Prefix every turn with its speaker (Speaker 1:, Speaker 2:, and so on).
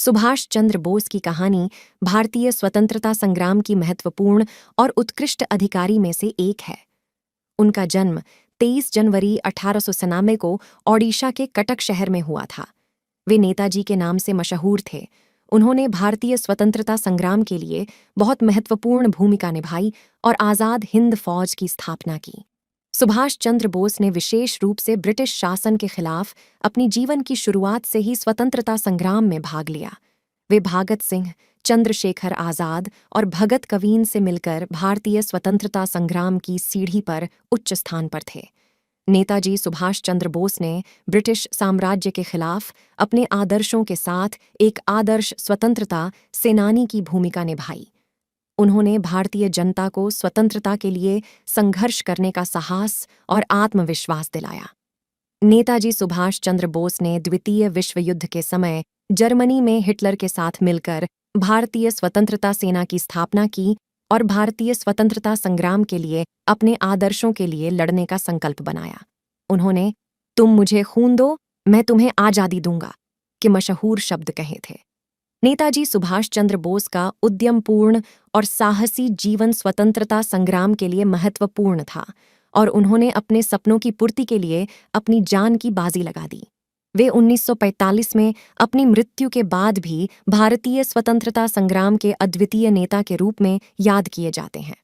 Speaker 1: सुभाष चंद्र बोस की कहानी भारतीय स्वतंत्रता संग्राम की महत्वपूर्ण और उत्कृष्ट अधिकारी में से एक है। उनका जन्म 23 जनवरी 1897 को ओडिशा के कटक शहर में हुआ था। वे नेताजी के नाम से मशहूर थे। उन्होंने भारतीय स्वतंत्रता संग्राम के लिए बहुत महत्वपूर्ण भूमिका निभाई और आज़ाद हिंद फौज की स्थापना की। सुभाष चंद्र बोस ने विशेष रूप से ब्रिटिश शासन के खिलाफ अपनी जीवन की शुरुआत से ही स्वतंत्रता संग्राम में भाग लिया। वे भगत सिंह, चंद्रशेखर आज़ाद और भगत कवीन से मिलकर भारतीय स्वतंत्रता संग्राम की सीढ़ी पर उच्च स्थान पर थे। नेताजी सुभाष चंद्र बोस ने ब्रिटिश साम्राज्य के खिलाफ अपने आदर्शों के साथ एक आदर्श स्वतंत्रता सेनानी की भूमिका निभाई। उन्होंने भारतीय जनता को स्वतंत्रता के लिए संघर्ष करने का साहस और आत्मविश्वास दिलाया। नेताजी सुभाष चंद्र बोस ने द्वितीय विश्व युद्ध के समय जर्मनी में हिटलर के साथ मिलकर भारतीय स्वतंत्रता सेना की स्थापना की और भारतीय स्वतंत्रता संग्राम के लिए अपने आदर्शों के लिए लड़ने का संकल्प बनाया। उन्होंने "तुम मुझे खून दो, मैं तुम्हें आज़ादी दूंगा" के मशहूर शब्द कहे थे। नेताजी सुभाष चंद्र बोस का उद्यमपूर्ण और साहसी जीवन स्वतंत्रता संग्राम के लिए महत्वपूर्ण था और उन्होंने अपने सपनों की पूर्ति के लिए अपनी जान की बाजी लगा दी। वे 1945 में अपनी मृत्यु के बाद भी भारतीय स्वतंत्रता संग्राम के अद्वितीय नेता के रूप में याद किए जाते हैं।